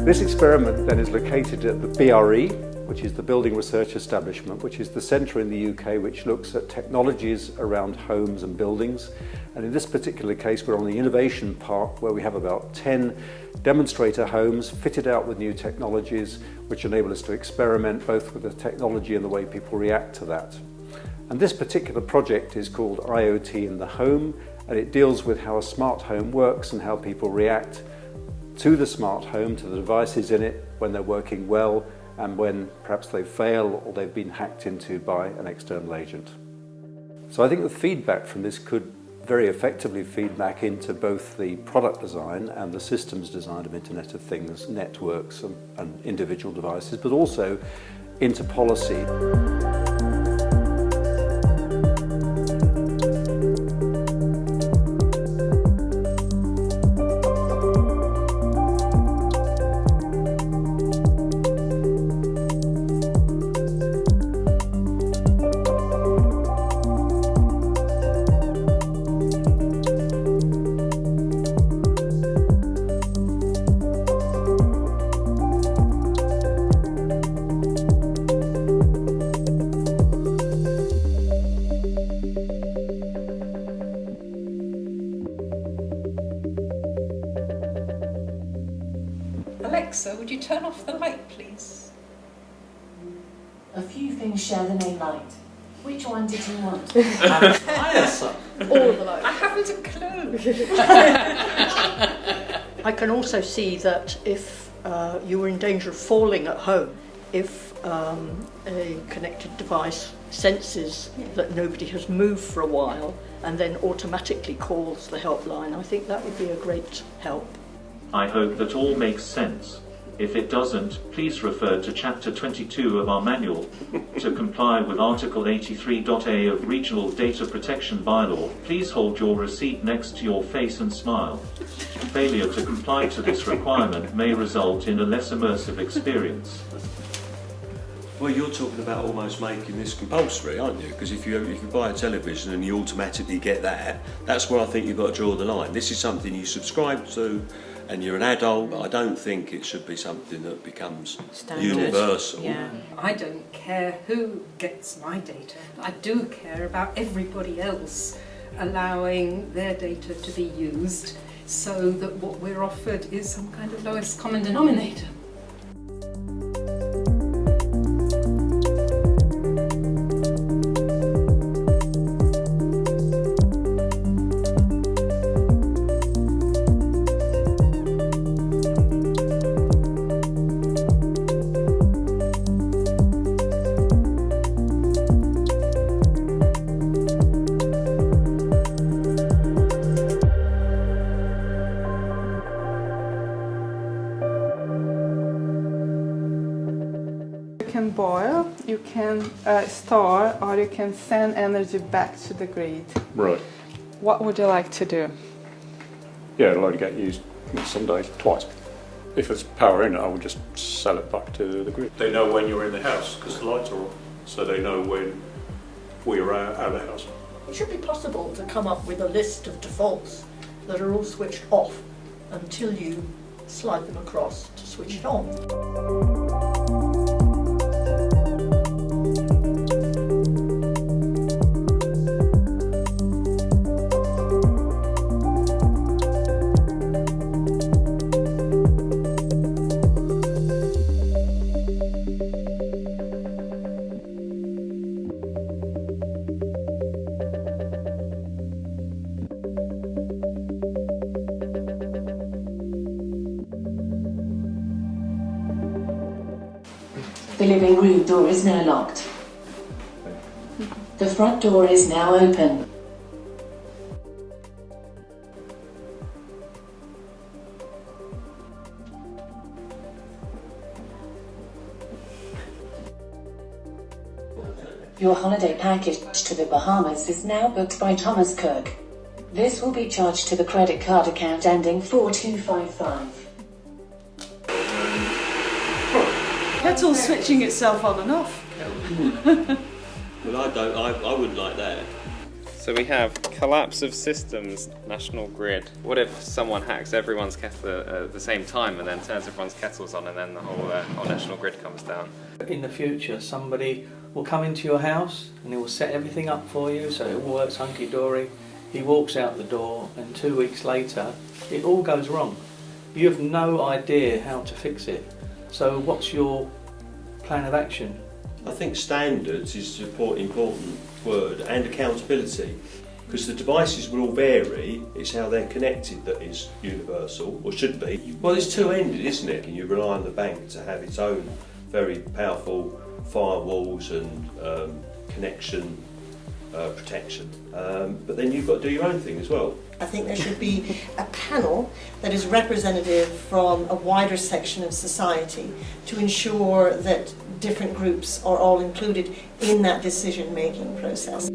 This experiment then is located at the BRE, which is the Building Research Establishment, which is the centre in the UK which looks at technologies around homes and buildings. And in this particular case, we're on the innovation park where we have about 10 demonstrator homes fitted out with new technologies which enable us to experiment both with the technology and the way people react to that. And this particular project is called IoT in the Home, and it deals with how a smart home works and how people react to the smart home, to the devices in it when they're working well and when perhaps they fail or they've been hacked into by an external agent. So I think the feedback from this could very effectively feed back into both the product design and the systems design of Internet of Things, networks and individual devices, but also into policy. Alexa, would you turn off the light, please? A few things share the name light. Which one did you want? Yes. All of the lights. I haven't a clue. I can also see that if you were in danger of falling at home, if a connected device senses that nobody has moved for a while and then automatically calls the helpline, I think that would be a great help. I hope that all makes sense. If it doesn't, please refer to Chapter 22 of our manual. To comply with Article 83.a of Regional Data Protection Bylaw, please hold your receipt next to your face and smile. Failure to comply to this requirement may result in a less immersive experience. Well, you're talking about almost making this compulsory, aren't you? Because if you buy a television and you automatically get that, that's where I think you've got to draw the line. This is something you subscribe to and you're an adult, but I don't think it should be something that becomes standard, universal. Yeah. I don't care who gets my data. I do care about everybody else allowing their data to be used so that what we're offered is some kind of lowest common denominator. You can boil, you can store, or you can send energy back to the grid. Right. What would you like to do? Yeah, it'll only get used some days twice. If there's power in it, I would just sell it back to the grid. They know when you're in the house because the lights are on, so they know when we're out of the house. It should be possible to come up with a list of defaults that are all switched off until you slide them across to switch it on. The living room door is now locked. The front door is now open. Your holiday package to the Bahamas is now booked by Thomas Cook. This will be charged to the credit card account ending 4255. Kettle's switching itself on and off. Well, I wouldn't like that. So we have collapse of systems, national grid. What if someone hacks everyone's kettle at the same time and then turns everyone's kettles on, and then the whole national grid comes down? In the future, somebody will come into your house and he will set everything up for you so it all works hunky-dory. He walks out the door and 2 weeks later it all goes wrong. You have no idea how to fix it. So what's your plan of action? I think standards is an important word, and accountability, because the devices will all vary. It's how they're connected that is universal, or should be. Well, it's two-ended, isn't it? And you rely on the bank to have its own very powerful firewalls and connection protection. But then you've got to do your own thing as well. I think there should be a panel that is representative from a wider section of society to ensure that different groups are all included in that decision-making process.